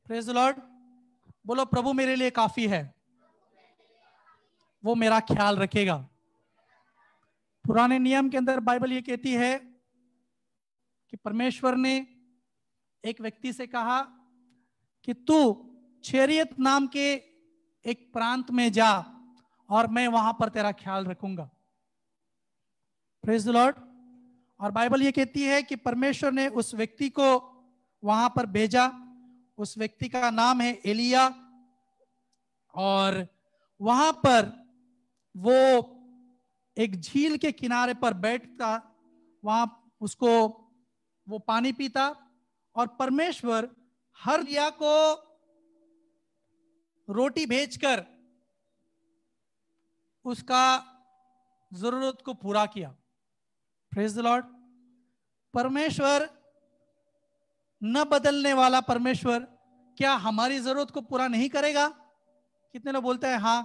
Praise the Lord. बोलो प्रभु मेरे लिए काफी है, वो मेरा ख्याल रखेगा। पुराने नियम के अंदर बाइबल ये कहती है कि परमेश्वर ने एक व्यक्ति से कहा कि तू चेरियत नाम के एक प्रांत में जा और मैं वहां पर तेरा ख्याल रखूंगा। Praise the Lord. और बाइबल ये कहती है कि परमेश्वर ने उस व्यक्ति को वहां पर भेजा। उस व्यक्ति का नाम है एलिया। और वहां पर वो एक झील के किनारे पर बैठता, वहां उसको वो पानी पीता और परमेश्वर हर एलिया को रोटी भेजकर उसका जरूरत को पूरा किया। Praise the Lord. परमेश्वर न बदलने वाला परमेश्वर क्या हमारी जरूरत को पूरा नहीं करेगा? कितने लोग बोलते हैं हाँ?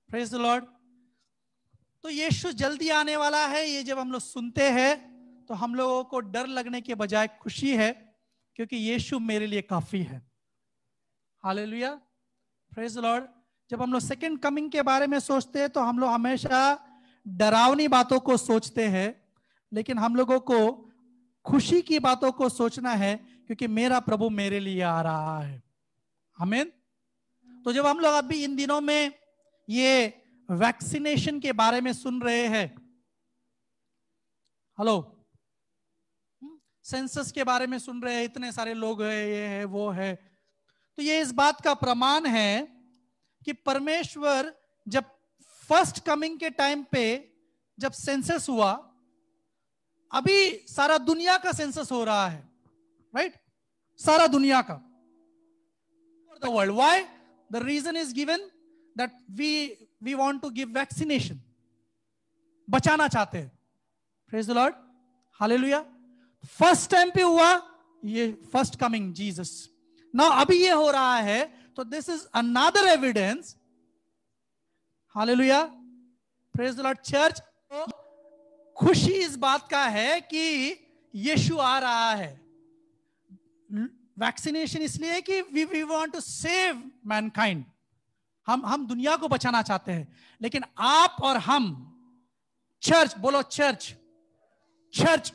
Praise the Lord. तो यीशु जल्दी आने वाला है, ये जब हम लोग सुनते हैं तो हम लोगों को डर लगने के बजाय खुशी है, क्योंकि यीशु मेरे लिए काफी है। हालेलुया। Praise the Lord. जब हम लोग सेकंड कमिंग के बारे में सोचते हैं तो हम लोग हमेशा डरावनी बातों को सोचते हैं, लेकिन हम लोगों को खुशी की बातों को सोचना है, क्योंकि मेरा प्रभु मेरे लिए आ रहा है। आमीन। तो जब हम लोग अभी इन दिनों में ये वैक्सीनेशन के बारे में सुन रहे हैं, हेलो, सेंसस के बारे में सुन रहे हैं, इतने सारे लोग हैं, ये है वो है, तो ये इस बात का प्रमाण है कि परमेश्वर जब फर्स्ट कमिंग के टाइम पे जब सेंसस हुआ, अभी सारा दुनिया का सेंसस हो रहा है, राइट? सारा दुनिया का, the world. Why? The reason is given that we want to give vaccination. बचाना चाहते हैं। Praise the Lord. Hallelujah. First time पे हुआ ये फर्स्ट कमिंग जीसस। नाउ अभी ये हो रहा है, तो this is another evidence. Hallelujah. Praise the Lord. Church, खुशी इस बात का है कि यीशु आ रहा है। वैक्सीनेशन इसलिए कि we want to save mankind. हम दुनिया को बचाना चाहते हैं, लेकिन आप और हम, चर्च, बोलो चर्च, चर्च,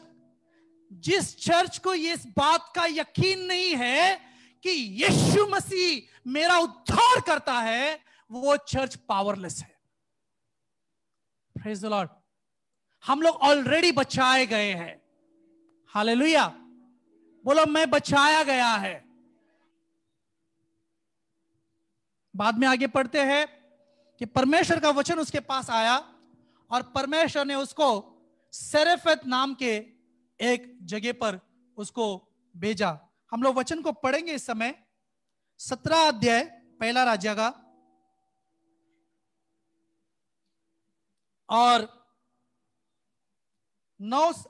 जिस चर्च को ये इस बात का यकीन नहीं है कि यीशु मसीह मेरा उद्धार करता है, वो चर्च पावरलेस है। Praise the Lord. हम लोग ऑलरेडी बचाए गए हैं। हालेलुया। बोलो मैं बचाया गया है। बाद में आगे पढ़ते हैं कि परमेश्वर का वचन उसके पास आया और परमेश्वर ने उसको सेरेफत नाम के एक जगह पर उसको भेजा। हम लोग वचन को पढ़ेंगे इस समय। 17 अध्याय पहला राज्य का और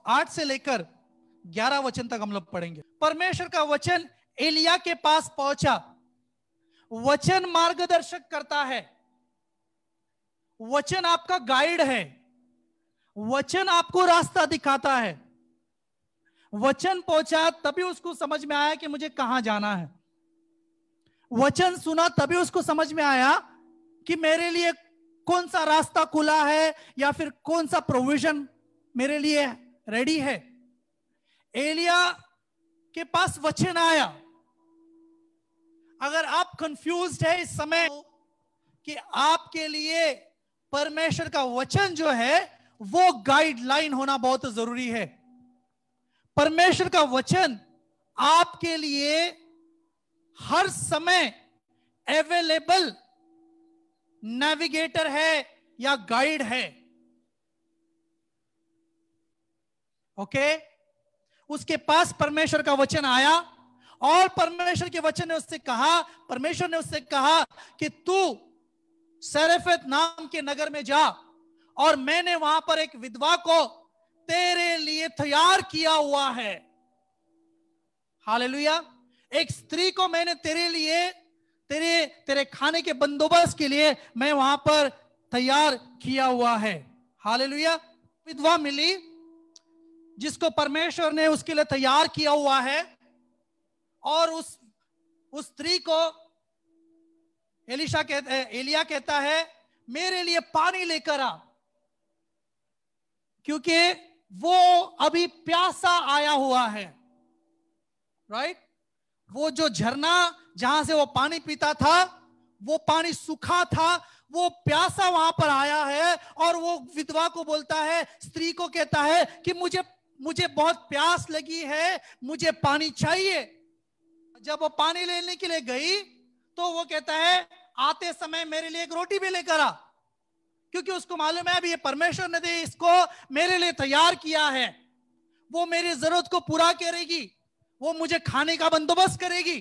8 से लेकर 11 वचन तक हम लोग पढ़ेंगे। परमेश्वर का वचन एलिया के पास पहुंचा। वचन मार्गदर्शक करता है, वचन आपका गाइड है, वचन आपको रास्ता दिखाता है। वचन पहुंचा तभी उसको समझ में आया कि मुझे कहां जाना है। वचन सुना तभी उसको समझ में आया कि मेरे लिए कौन सा रास्ता खुला है या फिर कौन सा प्रोविजन मेरे लिए रेडी है। एलिया के पास वचन आया। अगर आप कंफ्यूज्ड है इस समय कि आपके लिए परमेश्वर का वचन जो है वो गाइडलाइन होना बहुत जरूरी है। परमेश्वर का वचन आपके लिए हर समय अवेलेबल नेविगेटर है या गाइड है। ओके? उसके पास परमेश्वर का वचन आया और परमेश्वर के वचन ने उससे कहा, परमेश्वर ने उससे कहा कि तू सेरेफत नाम के नगर में जा और मैंने वहां पर एक विधवा को तेरे लिए तैयार किया हुआ है। हालेलुया। एक स्त्री को मैंने तेरे लिए, तेरे खाने के बंदोबस्त के लिए मैं वहां पर तैयार किया हुआ है। हालेलुया। विधवा मिली जिसको परमेश्वर ने उसके लिए तैयार किया हुआ है और उस स्त्री को एलिया कहता है मेरे लिए पानी लेकर आ, क्योंकि वो अभी प्यासा आया हुआ है। राइट? वो जो झरना जहां से वो पानी पीता था वो पानी सूखा था, वो प्यासा वहां पर आया है। और वो विधवा को बोलता है, स्त्री को कहता है कि मुझे बहुत प्यास लगी है, मुझे पानी चाहिए। जब वो पानी लेने के लिए गई तो वो कहता है आते समय मेरे लिए एक रोटी भी लेकर आ, क्योंकि उसको मालूम है अभी ये परमेश्वर ने इसको मेरे लिए तैयार किया है, वो मेरी जरूरत को पूरा करेगी, वो मुझे खाने का बंदोबस्त करेगी,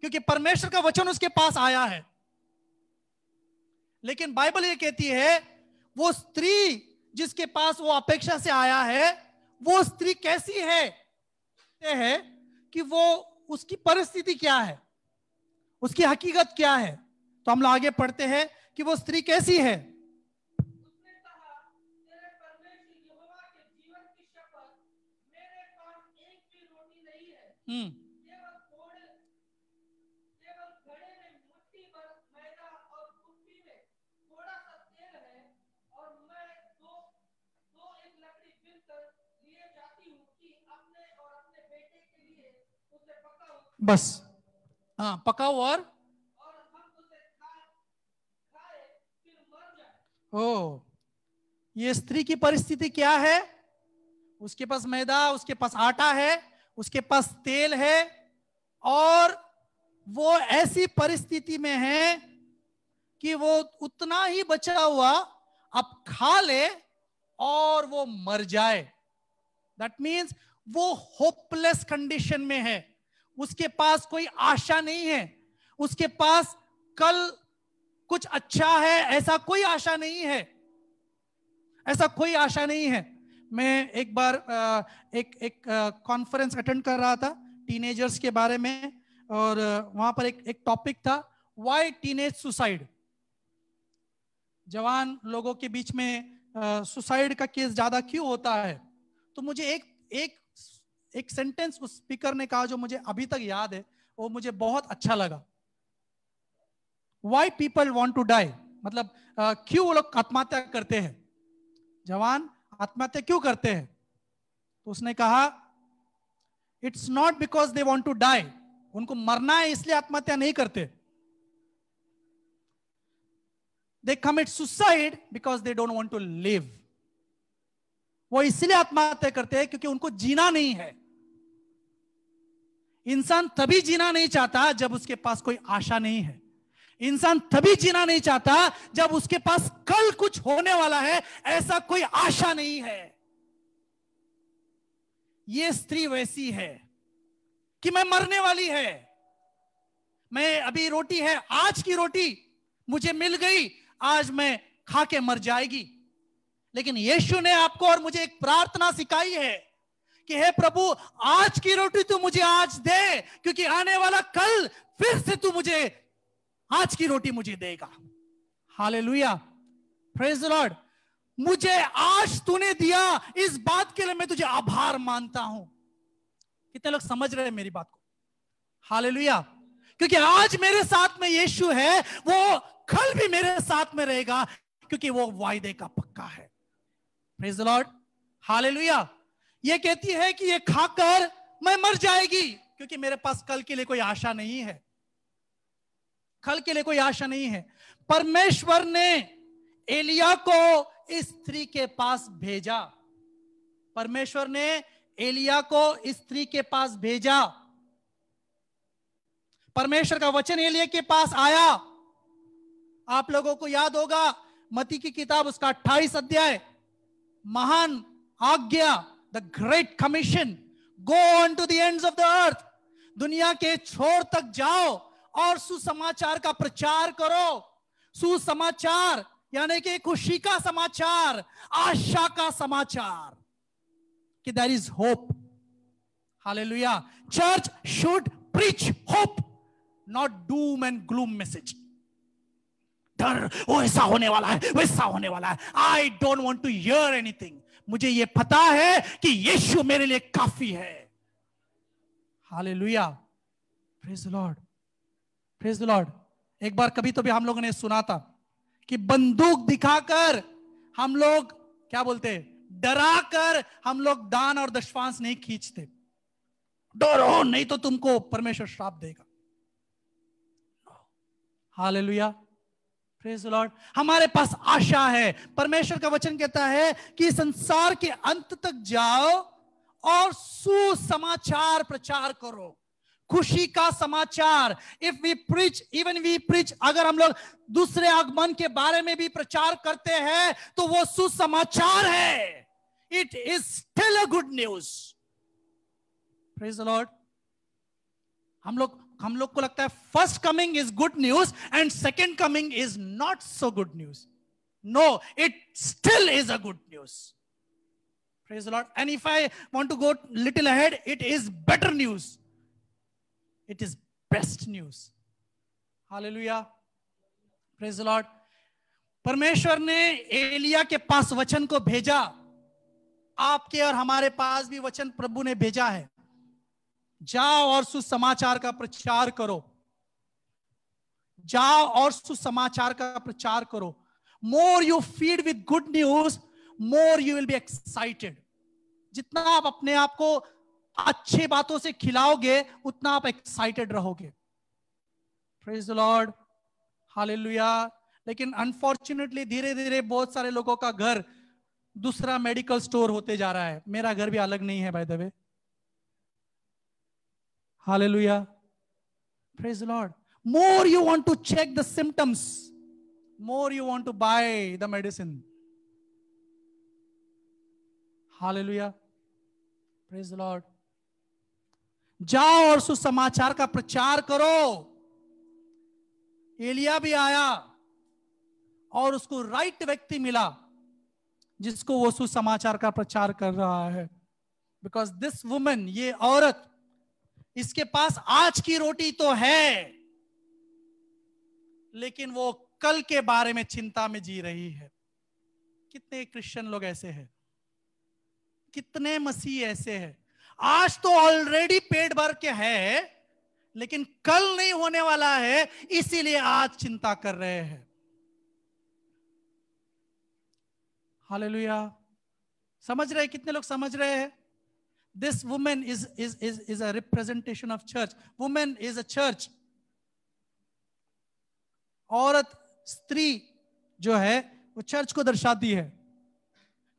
क्योंकि परमेश्वर का वचन उसके पास आया है। लेकिन बाइबल ये कहती है वो स्त्री जिसके पास वो अपेक्षा से आया है, वो स्त्री कैसी है कि वो उसकी परिस्थिति क्या है, उसकी हकीकत क्या है। तो हम लोग आगे पढ़ते हैं कि वो स्त्री कैसी है। उसने कहा, तेरे परमेश्वर यहोवा के जीवन की शपथ, मेरे पास एक भी रोटी नहीं है, केवल घड़े में मुट्ठी भर मैदा और कुप्पी में थोड़ा सा तेल है, और मैं दो एक लकड़ी बिनकर लिए जाती हूँ कि अपने और अपने बेटे के लिए उसे पकाऊं। बस, हाँ, पकाओ और हम उसे खाए फिर मर जाए। ओ, ये स्त्री की परिस्थिति क्या है? उसके पास मैदा, उसके पास आटा है, उसके पास तेल है, और वो ऐसी परिस्थिति में है कि वो उतना ही बचा हुआ अब खा ले और वो मर जाए। दैट मीन्स वो होपलेस कंडीशन में है, उसके पास कोई आशा नहीं है, उसके पास कल कुछ अच्छा है ऐसा कोई आशा नहीं है, ऐसा कोई आशा नहीं है। मैं एक बार एक कॉन्फ्रेंस अटेंड कर रहा था टीनेजर्स के बारे में, और वहां पर एक टॉपिक था, व्हाई टीनेज सुसाइड। जवान लोगों के बीच में सुसाइड का केस ज्यादा क्यों होता है? तो मुझे एक सेंटेंस उस स्पीकर ने कहा जो मुझे अभी तक याद है, वो मुझे बहुत अच्छा लगा। Why people want to die, मतलब क्यों वो लोग आत्महत्या करते हैं, जवान आत्महत्या क्यों करते हैं? तो उसने कहा it's not because they want to die, उनको मरना है इसलिए आत्महत्या नहीं करते। They commit suicide because they don't want to live. वो इसलिए आत्महत्या करते हैं क्योंकि उनको जीना नहीं है। इंसान तभी जीना नहीं चाहता जब उसके पास कोई आशा नहीं है। इंसान तभी जीना नहीं चाहता जब उसके पास कल कुछ होने वाला है, ऐसा कोई आशा नहीं है। ये स्त्री वैसी है कि मैं मरने वाली है, मैं अभी रोटी है, आज की रोटी मुझे मिल गई, आज मैं खा के मर जाएगी। लेकिन यीशु ने आपको और मुझे एक प्रार्थना सिखाई है कि हे प्रभु, आज की रोटी तू मुझे आज दे, क्योंकि आने वाला कल फिर से तू मुझे आज की रोटी मुझे देगा। Hallelujah, praise the Lord. मुझे आज तूने दिया, इस बात के लिए मैं तुझे आभार मानता हूं। कितने लोग समझ रहे हैं मेरी बात को? हालेलुया। क्योंकि आज मेरे साथ में यीशु है, वो कल भी मेरे साथ में रहेगा, क्योंकि वो वायदे का पक्का है। Praise the Lord, hallelujah. ये कहती है कि ये खाकर मैं मर जाएगी, क्योंकि मेरे पास कल के लिए कोई आशा नहीं है, कल के लिए कोई आशा नहीं है। परमेश्वर ने एलिया को इस स्त्री के पास भेजा, परमेश्वर ने एलिया को इस स्त्री के पास भेजा। परमेश्वर का वचन एलिया के पास आया। आप लोगों को याद होगा मत्ती की किताब उसका 28 अध्याय, महान आज्ञा, the great commission, go on to the ends of the earth, दुनिया के छोर तक जाओ और सुसमाचार का प्रचार करो। सुसमाचार यानी कि खुशी का समाचार, आशा का समाचार कि there is hope. Hallelujah. Church should preach hope, not doom and gloom message. डर, वो ऐसा होने वाला है, वैसा होने वाला है। I don't want to hear anything. मुझे ये पता है कि यीशु मेरे लिए काफी है। Hallelujah, praise the Lord, praise the Lord. एक बार कभी तो भी हम लोगों ने सुना था कि बंदूक दिखाकर हम लोग क्या बोलते, डरा कर हम लोग दान और दशमांश नहीं खींचते। डरो नहीं तो तुमको परमेश्वर श्राप देगा। Hallelujah, praise the Lord. हमारे पास आशा है। परमेश्वर का वचन कहता है कि संसार के अंत तक जाओ और सुसमाचार प्रचार करो, खुशी का समाचार। If we preach, even we preach, अगर हम लोग दूसरे आगमन के बारे में भी प्रचार करते हैं तो वो सुसमाचार है। It is still a good news. Praise the Lord. हम लोग को लगता है first coming is good news and second coming is not so good news. No, it still is a good news. Praise the Lord. And if I want to go little ahead, it is better news, it is best news. Hallelujah, praise the Lord. परमेश्वर ने एलिया के पास वचन को भेजा। आपके और हमारे पास भी वचन प्रभु ने भेजा है। जाओ और सुसमाचार का प्रचार करो, जाओ और सुसमाचार का प्रचार करो। More you feed with good news, more you will be excited. जितना आप अपने आप को अच्छी बातों से खिलाओगे उतना आप एक्साइटेड रहोगे। Praise the Lord, hallelujah. लेकिन अनफॉर्चुनेटली धीरे धीरे बहुत सारे लोगों का घर दूसरा मेडिकल स्टोर होते जा रहा है। मेरा घर भी अलग नहीं है, by the way. Hallelujah, praise the Lord. More you want to check the symptoms, more you want to buy the medicine. Hallelujah, praise the Lord. जाओ और सुसमाचार का प्रचार करो। एलिया भी आया और उसको राइट व्यक्ति मिला जिसको वो सुसमाचार का प्रचार कर रहा है। बिकॉज दिस वुमन, ये औरत, इसके पास आज की रोटी तो है लेकिन वो कल के बारे में चिंता में जी रही है। कितने क्रिश्चियन लोग ऐसे हैं, कितने मसीह ऐसे हैं, आज तो ऑलरेडी पेट भर के है लेकिन कल नहीं होने वाला है, इसीलिए आज चिंता कर रहे हैं। हालेलुया, समझ रहे हैं? कितने लोग समझ रहे हैं? This women is a representation of church. Women is a church. औरत, स्त्री जो है वो चर्च को दर्शाती है।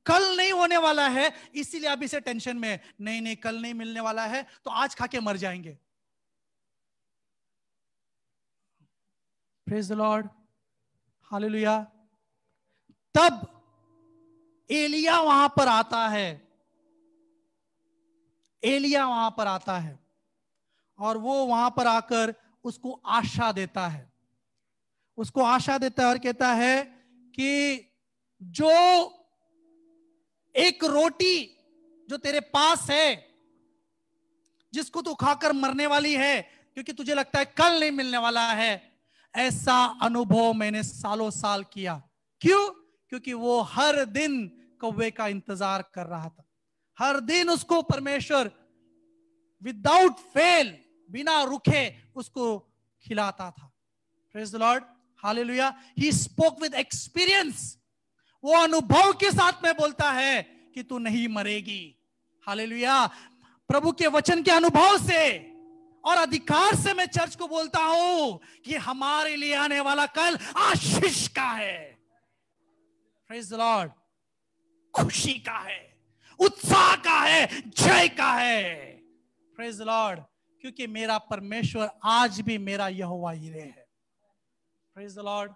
कल नहीं होने वाला है इसीलिए आप इसे टेंशन में, नहीं नहीं कल नहीं मिलने वाला है तो आज खा के मर जाएंगे। Praise the Lord, hallelujah. तब एलिया वहां पर आता है, एलिया वहां पर आता है और वो वहां पर आकर उसको आशा देता है, उसको आशा देता है और कहता है कि जो एक रोटी जो तेरे पास है जिसको तू खाकर मरने वाली है क्योंकि तुझे लगता है कल नहीं मिलने वाला है, ऐसा अनुभव मैंने सालों साल किया। क्यों? क्योंकि वो हर दिन कौवे का इंतजार कर रहा था। हर दिन उसको परमेश्वर विदाउट फेल, बिना रुके उसको खिलाता था। Praise the Lord, hallelujah. He spoke with experience. वो अनुभव के साथ में बोलता है कि तू नहीं मरेगी। हालेलुया। प्रभु के वचन के अनुभव से और अधिकार से मैं चर्च को बोलता हूं कि हमारे लिए आने वाला कल आशीष का है। प्रेज द लॉर्ड, खुशी का है, उत्साह का है, जय का है। प्रेज द लॉर्ड, क्योंकि मेरा परमेश्वर आज भी मेरा यहोवा यीरे है। Praise the Lord,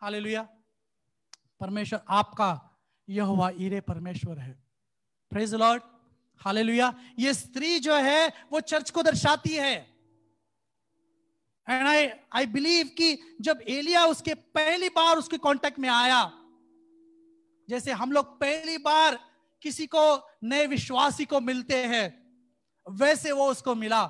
hallelujah. परमेश्वर आपका यहोवा यीरे परमेश्वर है। Praise the Lord, hallelujah. ये स्त्री जो है वो चर्च को दर्शाती है। एंड आई बिलीव कि जब एलिया उसके पहली बार उसके कांटेक्ट में आया, जैसे हम लोग पहली बार किसी को नए विश्वासी को मिलते हैं वैसे वो उसको मिला।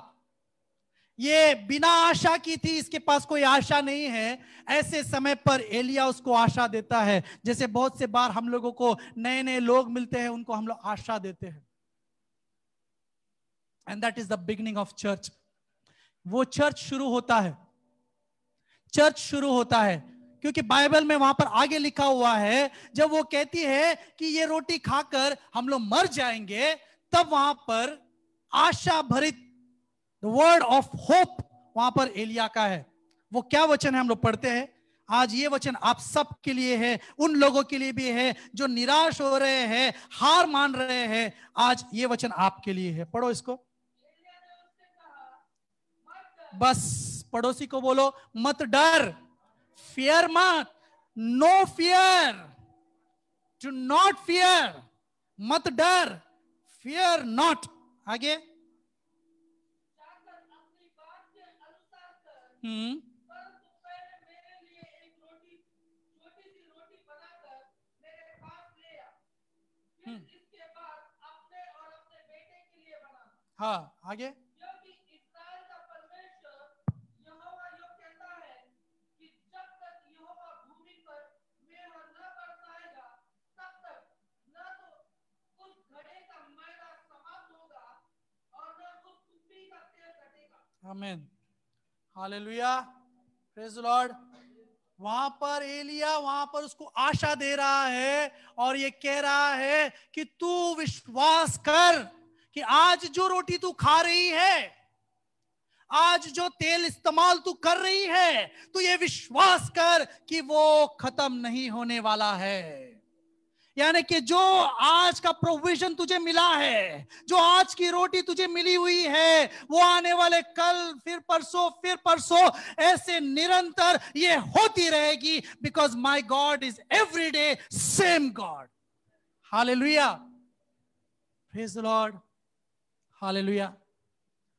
ये बिना आशा की थी, इसके पास कोई आशा नहीं है। ऐसे समय पर एलिया उसको आशा देता है। जैसे बहुत से बार हम लोगों को नए नए लोग मिलते हैं, उनको हम लोग आशा देते हैं। And that is the beginning of church. वो चर्च शुरू होता है, चर्च शुरू होता है। क्योंकि बाइबल में वहां पर आगे लिखा हुआ है, जब वो कहती है कि ये रोटी खाकर हम लोग मर जाएंगे, तब वहां पर आशा भरित वर्ड ऑफ होप वहां पर एलिया का है। वो क्या वचन है हम लोग पढ़ते हैं। आज ये वचन आप सब के लिए है, उन लोगों के लिए भी है जो निराश हो रहे हैं, हार मान रहे हैं। आज ये वचन आपके लिए है, पढ़ो इसको। बस पड़ोसी को बोलो, मत डर, फियर मत, no fear, to not fear, मत डर, फियर नॉट। आगे हाँ आगे आमीन, हालेलुया, प्रेज द लॉर्ड। वहां पर एलिया वहां पर उसको आशा दे रहा है और ये कह रहा है कि तू विश्वास कर कि आज जो रोटी तू खा रही है, आज जो तेल इस्तेमाल तू कर रही है, तू ये विश्वास कर कि वो खत्म नहीं होने वाला है। यानी कि जो आज का प्रोविजन तुझे मिला है, जो आज की रोटी तुझे मिली हुई है, वो आने वाले कल, फिर परसों ऐसे निरंतर ये होती रहेगी। Because my God is every day same God. Hallelujah, praise the Lord, hallelujah.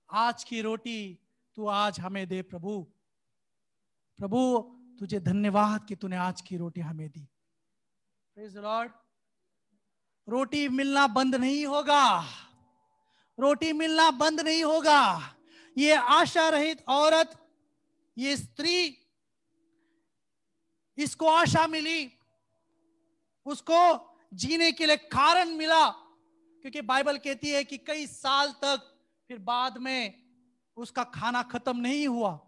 आज की रोटी तू आज हमें दे प्रभु। प्रभु तुझे धन्यवाद कि तूने आज की रोटी हमें दी। Praise the Lord. रोटी मिलना बंद नहीं होगा, रोटी मिलना बंद नहीं होगा। ये आशा रहित औरत, ये स्त्री, इसको आशा मिली, उसको जीने के लिए कारण मिला। क्योंकि बाइबल कहती है कि कई साल तक फिर बाद में उसका खाना खत्म नहीं हुआ।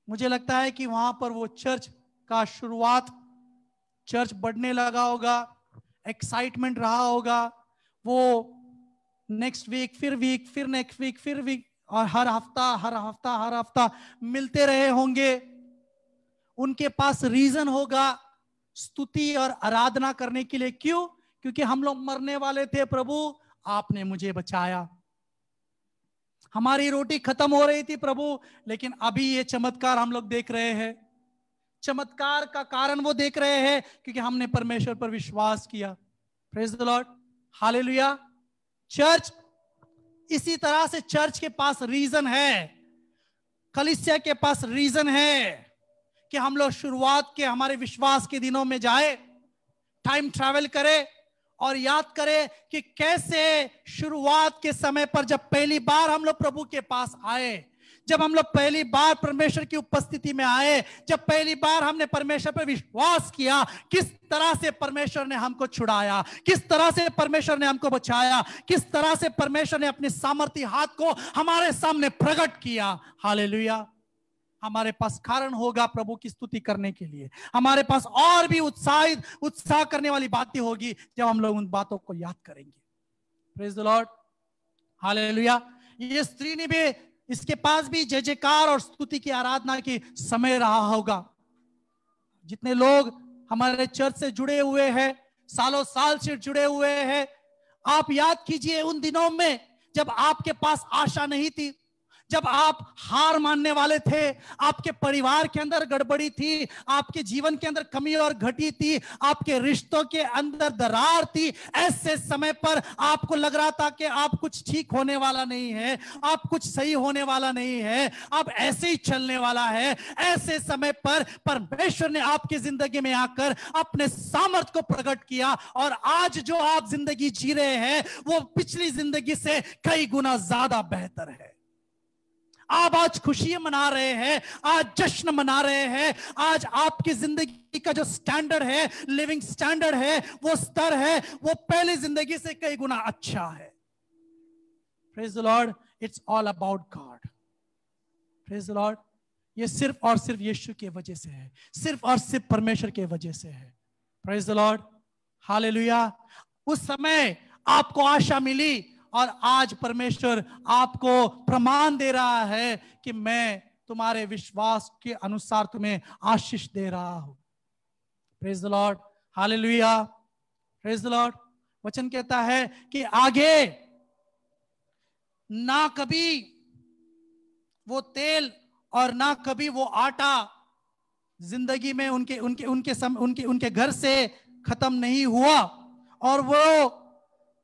मुझे लगता है कि वहां पर वो चर्च का शुरुआत, चर्च बढ़ने लगा होगा, एक्साइटमेंट रहा होगा। वो नेक्स्ट वीक, फिर नेक्स्ट वीक, फिर वीक, और हर हफ्ता मिलते रहे होंगे। उनके पास रीजन होगा स्तुति और आराधना करने के लिए। क्यों? क्योंकि हम लोग मरने वाले थे, प्रभु आपने मुझे बचाया। हमारी रोटी खत्म हो रही थी प्रभु, लेकिन अभी ये चमत्कार हम लोग देख रहे हैं। चमत्कार का कारण वो देख रहे हैं क्योंकि हमने परमेश्वर पर विश्वास किया। Praise the Lord, hallelujah. Church, इसी तरह से चर्च के पास रीजन है, कलीसिया के पास रीजन है कि हम लोग शुरुआत के हमारे विश्वास के दिनों में जाए, टाइम ट्रैवल करें और याद करें कि कैसे शुरुआत के समय पर जब पहली बार हम लोग प्रभु के पास आए, जब हम लोग पहली बार परमेश्वर की उपस्थिति में आए, जब पहली बार हमने परमेश्वर पर विश्वास किया, किस तरह से परमेश्वर ने हमको छुड़ाया, किस तरह से परमेश्वर ने हमको बचाया, किस तरह से परमेश्वर ने अपने सामर्थी हाथ को हमारे सामने प्रकट किया। हालेलुया। हमारे पास कारण होगा प्रभु की स्तुति करने के लिए। हमारे पास और भी उत्साह करने वाली बातें होगी जब हम लोग उन बातों को याद करेंगे। Praise the Lord, hallelujah. ये स्त्री ने भी, इसके पास भी जय जयकार और स्तुति की आराधना की समय रहा होगा। जितने लोग हमारे चर्च से जुड़े हुए हैं, सालों साल से जुड़े हुए हैं, आप याद कीजिए उन दिनों में जब आपके पास आशा नहीं थी, जब आप हार मानने वाले थे, आपके परिवार के अंदर गड़बड़ी थी, आपके जीवन के अंदर कमी और घटी थी, आपके रिश्तों के अंदर दरार थी। ऐसे समय पर आपको लग रहा था कि आप कुछ ठीक होने वाला नहीं है, आप कुछ सही होने वाला नहीं है, आप ऐसे ही चलने वाला है। ऐसे समय पर परमेश्वर ने आपकी जिंदगी में आकर अपने सामर्थ को प्रकट किया और आज जो आप जिंदगी जी रहे हैं वो पिछली जिंदगी से कई गुना ज्यादा बेहतर है। आप आज खुशियां मना रहे हैं, आज जश्न मना रहे हैं। आज आपकी जिंदगी का जो स्टैंडर्ड है, लिविंग स्टैंडर्ड है, वो स्तर है, वो पहले जिंदगी से कई गुना अच्छा है। Praise the Lord. It's all about God. Praise the Lord. ये सिर्फ और सिर्फ यीशु की वजह से है, सिर्फ और सिर्फ परमेश्वर की वजह से है। Praise the Lord, hallelujah. उस समय आपको आशा मिली और आज परमेश्वर आपको प्रमाण दे रहा है कि मैं तुम्हारे विश्वास के अनुसार तुम्हें आशीष दे रहा हूं। Praise the Lord, hallelujah, praise the Lord. वचन कहता है कि आगे ना कभी वो तेल और ना कभी वो आटा जिंदगी में उनके घर से खत्म नहीं हुआ, और वो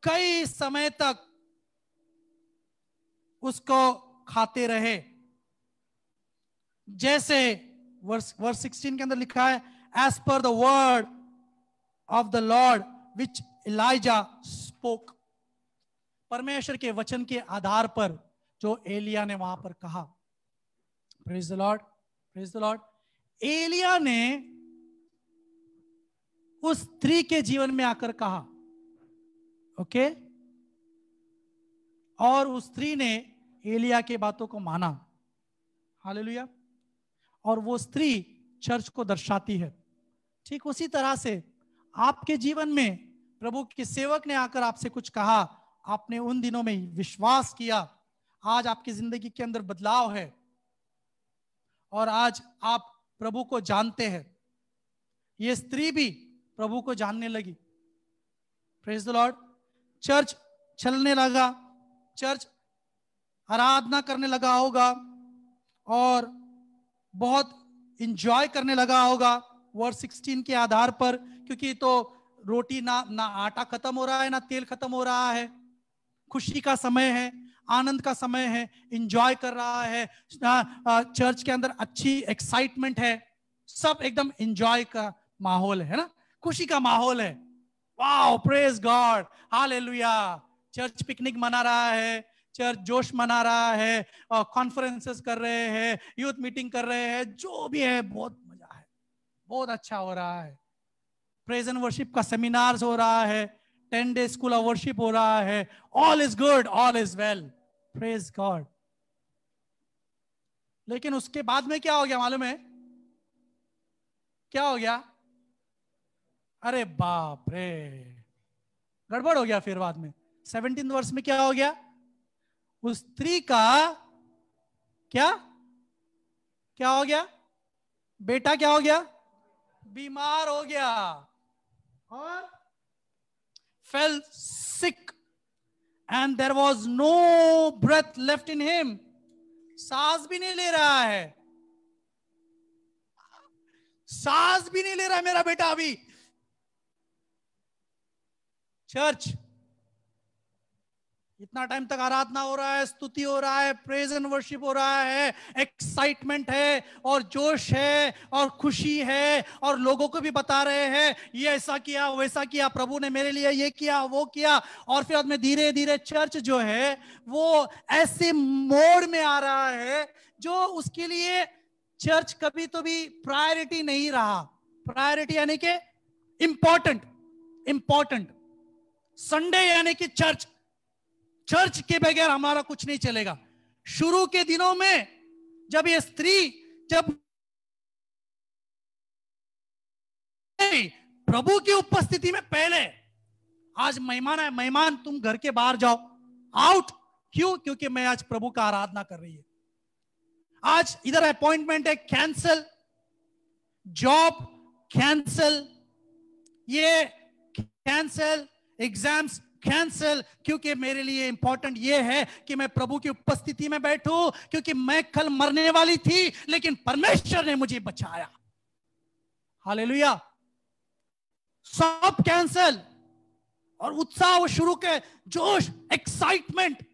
कई समय तक उसको खाते रहे। जैसे वर्स 16 के अंदर लिखा है, as per the word of the Lord which Elijah spoke. परमेश्वर के वचन के आधार पर जो एलिया ने वहां पर कहा। Praise the Lord, praise the Lord. एलिया ने उस स्त्री के जीवन में आकर कहा, ओके, और उस स्त्री ने एलिया के बातों को माना। हालेलुया। और वो स्त्री चर्च को दर्शाती है। ठीक उसी तरह से आपके जीवन में प्रभु के सेवक ने आकर आपसे कुछ कहा, आपने उन दिनों में विश्वास किया, आज आपकी जिंदगी के अंदर बदलाव है और आज आप प्रभु को जानते हैं। ये स्त्री भी प्रभु को जानने लगी। Praise the Lord. चर्च चलने लगा, चर्च आराधना करने लगा होगा और बहुत इंजॉय करने लगा होगा वर्स 16 के आधार पर, क्योंकि तो रोटी ना आटा खत्म हो रहा है, ना तेल खत्म हो रहा है। खुशी का समय है, आनंद का समय है, इंजॉय कर रहा है। चर्च के अंदर अच्छी एक्साइटमेंट है, सब एकदम इंजॉय का माहौल है ना, खुशी का माहौल है। Wow, praise God, hallelujah. Church picnic मना रहा है, चर्च जोश मना रहा है, कॉन्फ्रेंसेस कर रहे हैं, यूथ मीटिंग कर रहे हैं, जो भी है बहुत मजा है, बहुत अच्छा हो रहा है। प्रेज एंड वर्शिप का सेमिनार्स हो रहा है, 10 डे स्कूल ऑफ वर्शिप हो रहा है। All is good, all is well, praise God. लेकिन उसके बाद में क्या हो गया मालूम है? क्या हो गया? अरे बाप रे, गड़बड़ हो गया। फिर बाद में 17 वर्ष में क्या हो गया? उस स्त्री का क्या क्या हो गया? बेटा क्या हो गया? बीमार हो गया और fell sick and there was no breath left in him. सांस भी नहीं ले रहा है, सांस भी नहीं ले रहा है मेरा बेटा अभी। चर्च इतना टाइम तक आराधना हो रहा है, स्तुति हो रहा है, प्रेज एंड वर्शिप हो रहा है, एक्साइटमेंट है और जोश है और खुशी है, और लोगों को भी बता रहे हैं ये ऐसा किया, वैसा किया, प्रभु ने मेरे लिए ये किया, वो किया। और फिर में धीरे धीरे चर्च जो है वो ऐसे मोड में आ रहा है जो उसके लिए चर्च कभी तो भी प्रायोरिटी नहीं रहा। प्रायोरिटी यानी कि इंपॉर्टेंट। संडे यानी कि चर्च, चर्च के बगैर हमारा कुछ नहीं चलेगा। शुरू के दिनों में जब ये स्त्री जब प्रभु की उपस्थिति में, पहले आज मेहमान है, मेहमान तुम घर के बाहर जाओ, आउट। क्यों? क्योंकि मैं आज प्रभु का आराधना कर रही है। आज इधर अपॉइंटमेंट है, कैंसल, जॉब कैंसल, ये कैंसल, एग्जाम्स कैंसल, क्योंकि मेरे लिए इंपॉर्टेंट ये है कि मैं प्रभु की उपस्थिति में बैठूं, क्योंकि मैं कल मरने वाली थी लेकिन परमेश्वर ने मुझे बचाया। हालेलुया। सब कैंसल और उत्साह वो शुरू के जोश, excitement,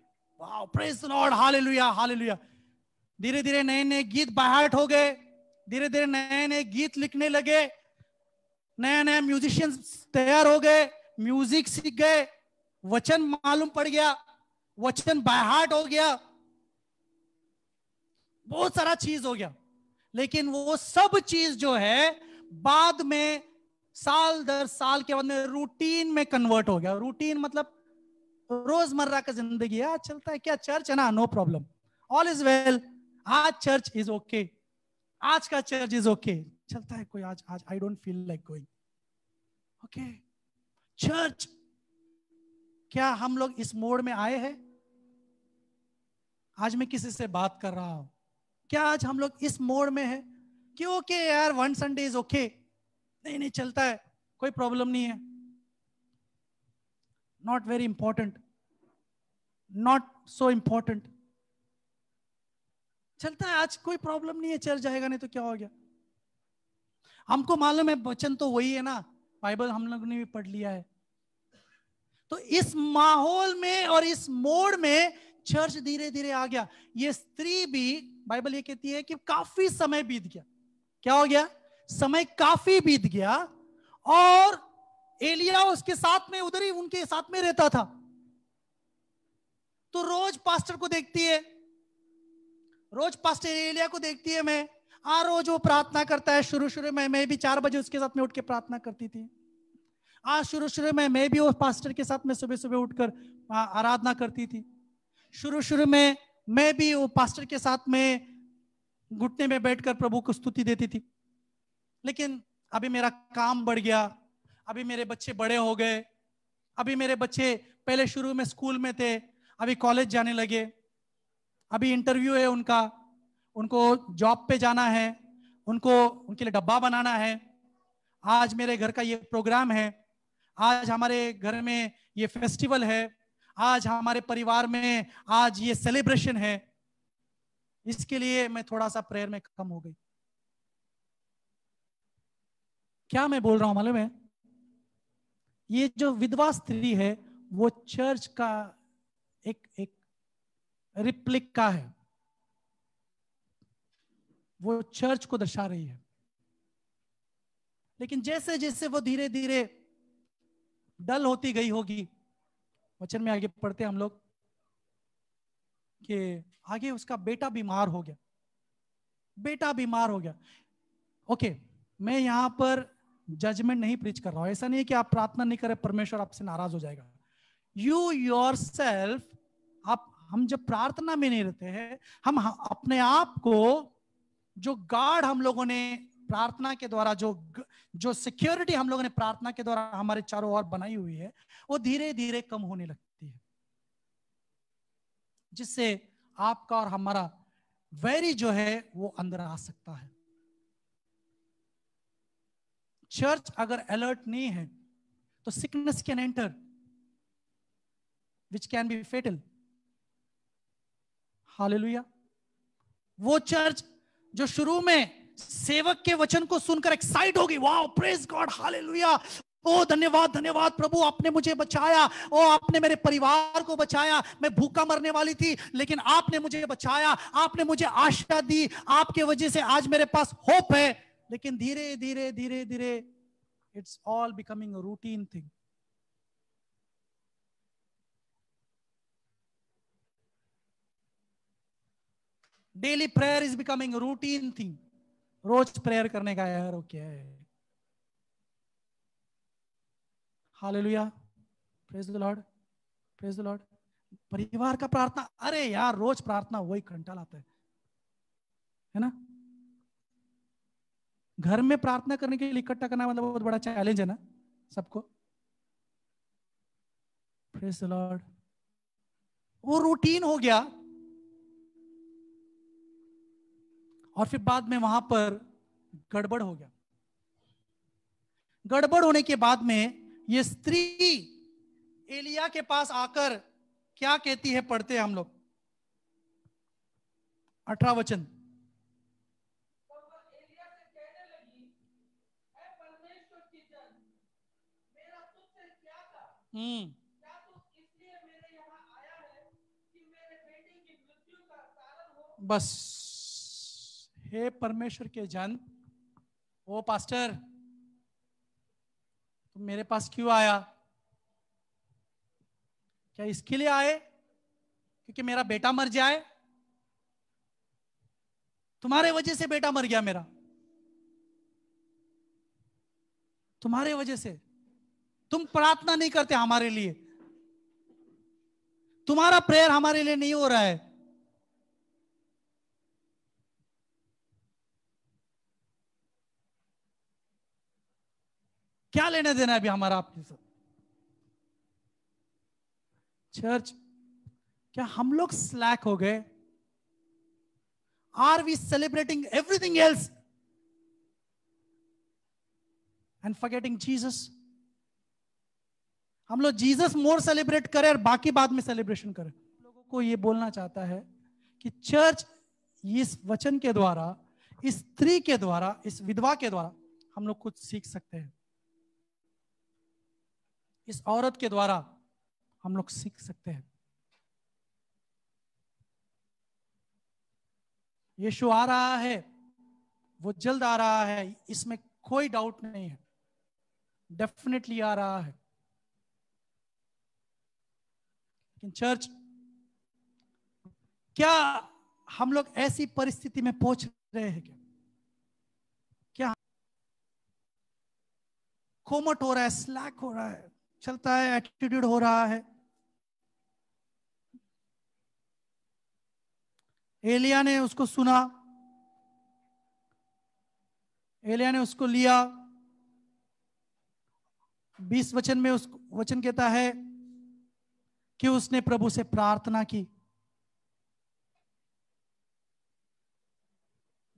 wow, praise the Lord, hallelujah, hallelujah. धीरे धीरे नए नए गीत बाहर हो गए, धीरे धीरे नए नए गीत लिखने लगे, नए नए म्यूजिशियंस तैयार हो गए, म्यूजिक सीख गए, वचन मालूम पड़ गया, वचन बाय हार्ट हो गया, बहुत सारा चीज हो गया। लेकिन वो सब चीज जो है बाद में साल दर साल के बाद में रूटीन में कन्वर्ट हो गया। रूटीन मतलब रोजमर्रा का जिंदगी आज चलता है, क्या चर्च है ना, no problem, all is well, आज चर्च इज ओके, आज का चर्च इज ओके, चलता है। कोई आज आज I don't feel like going, okay. Church, क्या हम लोग इस मोड में आए हैं? आज मैं किसी से बात कर रहा हूं, क्या आज हम लोग इस मोड में है कि ओके यार वन संडे इज ओके, नहीं नहीं चलता है, कोई प्रॉब्लम नहीं है, not very important, not so important, चलता है, आज कोई प्रॉब्लम नहीं है, चल जाएगा, नहीं तो क्या हो गया। हमको मालूम है वचन तो वही है ना, बाइबल हम लोग ने भी पढ़ लिया है। तो इस माहौल में और इस मोड में चर्च धीरे धीरे आ गया। ये स्त्री भी, बाइबल ये कहती है कि काफी समय बीत गया। क्या हो गया? समय काफी बीत गया, और एलिया उसके साथ में, उधर ही उनके साथ में रहता था। तो रोज पास्टर को देखती है, रोज पास्टर एलिया को देखती है, मैं रोज वो प्रार्थना करता है। शुरू शुरू में मैं भी 4 बजे उसके साथ में उठ के प्रार्थना करती थी। शुरू शुरू में मैं भी वो पास्टर के साथ में सुबह सुबह उठकर आराधना करती थी। शुरू शुरू में मैं भी वो पास्टर के साथ में घुटने में बैठकर प्रभु को स्तुति देती थी। लेकिन अभी मेरा काम बढ़ गया, अभी मेरे बच्चे बड़े हो गए, अभी मेरे बच्चे पहले शुरू में स्कूल में थे, अभी कॉलेज जाने लगे, अभी इंटरव्यू है उनका, उनको जॉब पे जाना है, उनको उनके लिए डब्बा बनाना है, आज मेरे घर का ये प्रोग्राम है, आज हमारे घर में ये फेस्टिवल है, आज हमारे परिवार में आज ये सेलिब्रेशन है, इसके लिए मैं थोड़ा सा प्रेयर में कम हो गई। क्या मैं बोल रहा हूं मालूम है? ये जो विधवा स्त्री है वो चर्च का एक रिप्लिका है, वो चर्च को दर्शा रही है। लेकिन जैसे जैसे वो धीरे धीरे डल होती गई होगी, वचन में आगे पढ़ते हम लोग कि आगे उसका बेटा बीमार हो गया, बेटा बीमार हो गया। ओके, मैं यहां पर जजमेंट नहीं प्रीच कर रहा हूं, ऐसा नहीं है कि आप प्रार्थना नहीं करें परमेश्वर आपसे नाराज हो जाएगा। यू योरसेल्फ, आप, हम जब प्रार्थना में नहीं रहते हैं, हम अपने आप को, जो गार्ड हम लोगों ने प्रार्थना के द्वारा, जो सिक्योरिटी हम लोगों ने प्रार्थना के द्वारा हमारे चारों ओर बनाई हुई है, वो धीरे धीरे कम होने लगती है, जिससे आपका और हमारा वैरी जो है वो अंदर आ सकता है। चर्च अगर अलर्ट नहीं है तो sickness can enter which can be fatal. Hallelujah. वो चर्च जो शुरू में सेवक के वचन को सुनकर एक्साइट होगी, वाह प्रेज गॉड, हालेलुया, ओ धन्यवाद धन्यवाद प्रभु, आपने मुझे बचाया, ओ आपने मेरे परिवार को बचाया, मैं भूखा मरने वाली थी लेकिन आपने मुझे बचाया, आपने मुझे आशा दी, आपके वजह से आज मेरे पास होप है। लेकिन धीरे धीरे धीरे धीरे it's all becoming a routine thing. Daily prayer is becoming routine thing. रोज प्रेयर करने का यार ओके है। Hallelujah, praise the Lord, praise the Lord. परिवार का प्रार्थना, अरे यार रोज प्रार्थना वही घंटा लाता है ना। घर में प्रार्थना करने के लिए इकट्ठा करना मतलब बहुत बड़ा चैलेंज है ना सबको। Praise the Lord. वो रूटीन हो गया, और फिर बाद में वहां पर गड़बड़ हो गया। गड़बड़ होने के बाद में ये स्त्री एलिया के पास आकर क्या कहती है, पढ़ते हैं हम लोग 18 वचन। बस, हे परमेश्वर के जन, ओ पास्टर तुम मेरे पास क्यों आया? क्या इसके लिए आए क्योंकि मेरा बेटा मर जाए? तुम्हारे वजह से बेटा मर गया मेरा, तुम्हारे वजह से। तुम प्रार्थना नहीं करते हमारे लिए, तुम्हारा प्रेयर हमारे लिए नहीं हो रहा है। क्या लेने देना है अभी हमारा आपके साथ? चर्च, क्या हम लोग स्लैक हो गए? Are we celebrating everything else and forgetting Jesus? हम लोग जीसस मोर सेलिब्रेट करें और बाकी बाद में सेलिब्रेशन करें। लोगों को ये बोलना चाहता है कि चर्च इस वचन के द्वारा, इस स्त्री के द्वारा, इस विधवा के द्वारा हम लोग कुछ सीख सकते हैं। इस औरत के द्वारा हम लोग सीख सकते हैं। यीशु आ रहा है, वो जल्द आ रहा है, इसमें कोई डाउट नहीं है। डेफिनेटली आ रहा है। लेकिन चर्च, क्या हम लोग ऐसी परिस्थिति में पहुंच रहे हैं? क्या कोमट हो रहा है, स्लैक हो रहा है, चलता है, एटीट्यूड हो रहा है? एलिया ने उसको सुना, एलिया ने उसको लिया। 20 वचन में उस वचन कहता है कि उसने प्रभु से प्रार्थना की,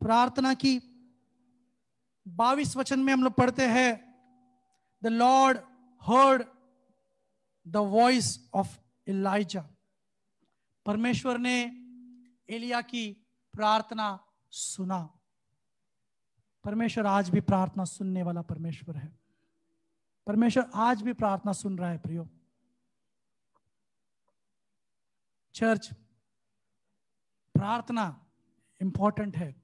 प्रार्थना की। 22 वचन में हम लोग पढ़ते हैं, the Lord heard the voice of Elijah. परमेश्वर ने एलिया की प्रार्थना सुना। परमेश्वर आज भी प्रार्थना सुनने वाला परमेश्वर है। परमेश्वर आज भी प्रार्थना सुन रहा है प्रियो। चर्च, प्रार्थना इंपॉर्टेंट है,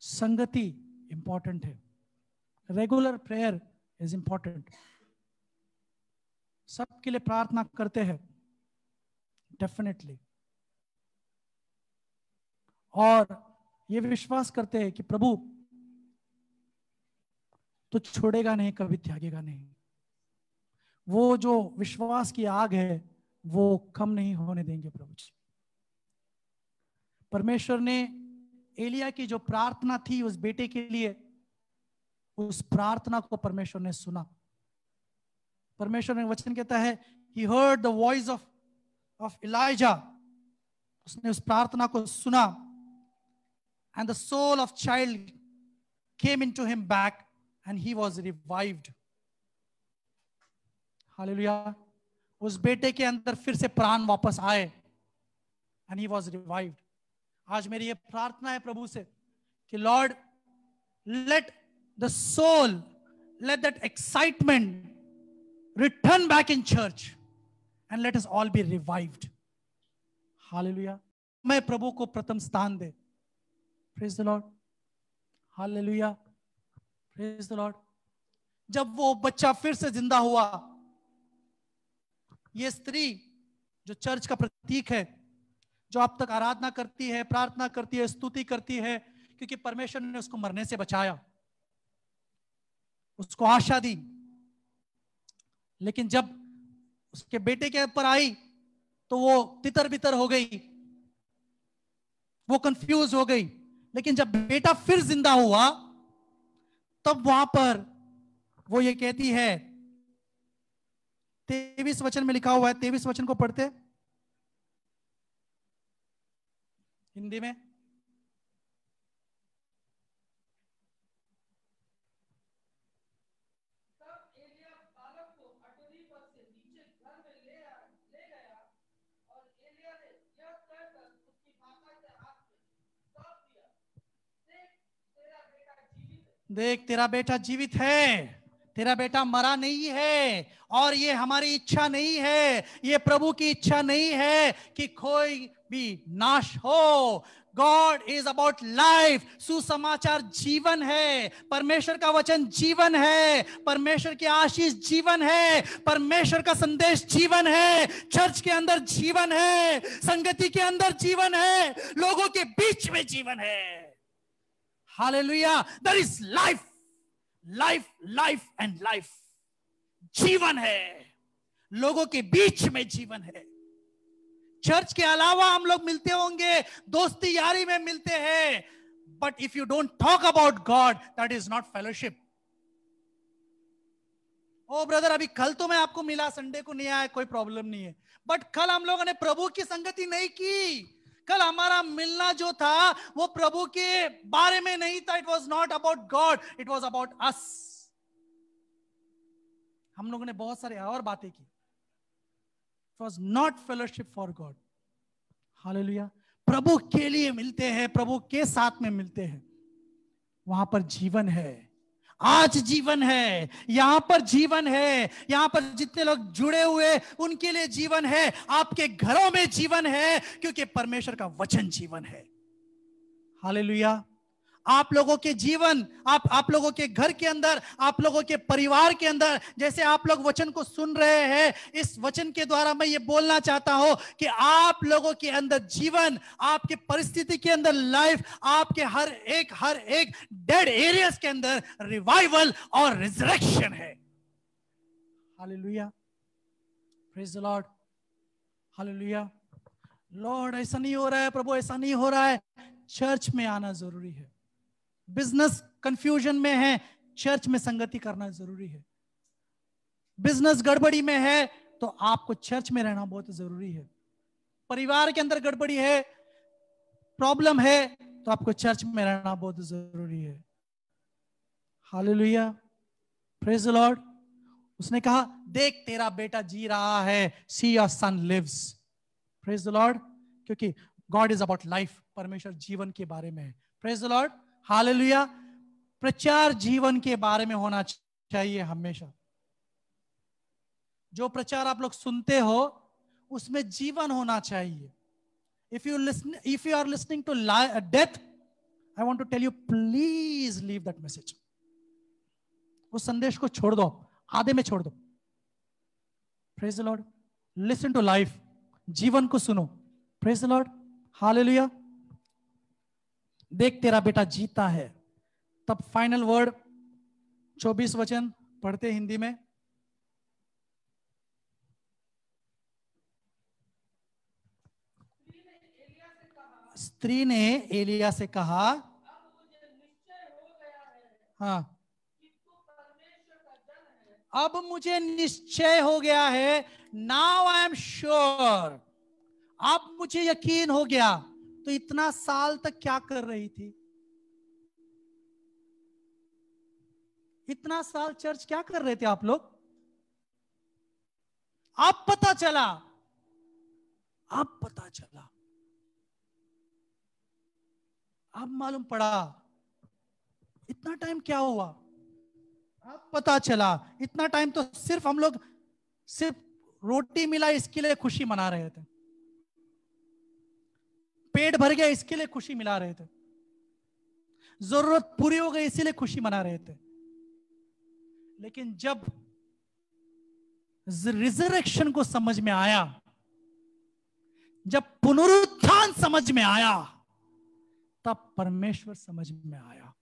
संगति इंपॉर्टेंट है, रेगुलर प्रेयर इज इंपॉर्टेंट। सबके लिए प्रार्थना करते हैं डेफिनेटली, और ये विश्वास करते हैं कि प्रभु तो छोड़ेगा नहीं, कभी त्यागेगा नहीं। वो जो विश्वास की आग है वो कम नहीं होने देंगे प्रभु जी। परमेश्वर ने एलिया की जो प्रार्थना थी उस बेटे के लिए, उस प्रार्थना को परमेश्वर ने सुना। परमेश्वर ने वचन कहता है, he heard the voice of Elijah। उसने उस प्रार्थना को सुना, and the soul of child came into him back and he was revived। Hallelujah. उस बेटे के अंदर फिर से प्राण वापस आए, and he was revived। आज मेरी ये प्रार्थना है प्रभु से कि Lord, let the soul, let that excitement return back in church and let us all be revived। Hallelujah. मैं प्रभु को प्रथम स्थान दे। Praise the Lord. Hallelujah. Praise the Lord. जब वो बच्चा फिर से जिंदा हुआ, ये स्त्री जो चर्च का प्रतीक है, जो अब तक आराधना करती है, प्रार्थना करती है, स्तुति करती है, क्योंकि परमेश्वर ने उसको मरने से बचाया, उसको आशा दी। लेकिन जब उसके बेटे के ऊपर आई तो वो तितर बितर हो गई, वो कंफ्यूज हो गई। लेकिन जब बेटा फिर जिंदा हुआ, तब वहां पर वो ये कहती है, 23 वचन में लिखा हुआ है, 23 वचन को पढ़ते हिंदी में। देख, तेरा बेटा जीवित है, तेरा बेटा मरा नहीं है। और ये हमारी इच्छा नहीं है, ये प्रभु की इच्छा नहीं है कि कोई भी नाश हो। God is about life. सुसमाचार जीवन है, परमेश्वर का वचन जीवन है, परमेश्वर की आशीष जीवन है, परमेश्वर का संदेश जीवन है। चर्च के अंदर जीवन है, संगति के अंदर जीवन है, लोगों के बीच में जीवन है। Hallelujah. There is life, life, life and life. जीवन है, लोगों के बीच में जीवन है। चर्च के अलावा हम लोग मिलते होंगे, दोस्ती यारी में मिलते हैं, but if you don't talk about God, that is not fellowship. Oh brother, अभी कल तो मैं आपको मिला, संडे को नहीं आया, कोई प्रॉब्लम नहीं है, बट कल हम लोगों ने प्रभु की संगति नहीं की। कल हमारा मिलना जो था वो प्रभु के बारे में नहीं था। It was not about God, it was about us. हम लोगों ने बहुत सारे और बातें की। It was not fellowship for God. Hallelujah. प्रभु के लिए मिलते हैं, प्रभु के साथ में मिलते हैं, वहां पर जीवन है। आज जीवन है, यहां पर जीवन है, यहां पर जितने लोग जुड़े हुए उनके लिए जीवन है, आपके घरों में जीवन है, क्योंकि परमेश्वर का वचन जीवन है। हालेलुया। आप लोगों के जीवन, आप लोगों के घर के अंदर, आप लोगों के परिवार के अंदर, जैसे आप लोग वचन को सुन रहे हैं, इस वचन के द्वारा मैं ये बोलना चाहता हूं कि आप लोगों के अंदर जीवन, आपके परिस्थिति के अंदर लाइफ, आपके हर एक डेड एरियाज के अंदर रिवाइवल और रिजरेक्शन है। Hallelujah, praise the Lord. Hallelujah. Lord, ऐसा नहीं हो रहा है प्रभु, ऐसा नहीं हो रहा है। चर्च में आना जरूरी है। बिजनेस कंफ्यूजन में है, चर्च में संगति करना जरूरी है। बिजनेस गड़बड़ी में है तो आपको चर्च में रहना बहुत जरूरी है। परिवार के अंदर गड़बड़ी है, प्रॉब्लम है, तो आपको चर्च में रहना बहुत जरूरी है। Hallelujah, praise the Lord. उसने कहा, देख तेरा बेटा जी रहा है, see your son lives. Praise the Lord. क्योंकि गॉड इज अबाउट लाइफ, परमेश्वर जीवन के बारे में है। Praise the Lord. हालेलुया। प्रचार जीवन के बारे में होना चाहिए हमेशा। जो प्रचार आप लोग सुनते हो उसमें जीवन होना चाहिए। If you are listening to death, I want to tell you, please leave that message. उस संदेश को छोड़ दो, आधे में छोड़ दो। Praise the Lord. Listen to life, जीवन को सुनो। Praise the Lord. हालेलुया। देख तेरा बेटा जीता है। तब फाइनल वर्ड 24 वचन पढ़ते हिंदी में। स्त्री ने एलिया से कहा, हाँ, अब मुझे निश्चय हो गया है, नाउ आई एम श्योर, अब मुझे यकीन हो गया। तो इतना साल तक क्या कर रही थी? इतना साल चर्च क्या कर रहे थे आप लोग? अब पता चला, अब पता चला, अब मालूम पड़ा। इतना टाइम क्या हुआ? अब पता चला। इतना टाइम तो सिर्फ हम लोग सिर्फ रोटी मिला इसके लिए खुशी मना रहे थे, पेट भर गया इसके लिए खुशी मिला रहे थे, जरूरत पूरी हो गई इसीलिए खुशी मना रहे थे। लेकिन जब रिजरेक्शन को समझ में आया, जब पुनरुत्थान समझ में आया, तब परमेश्वर समझ में आया।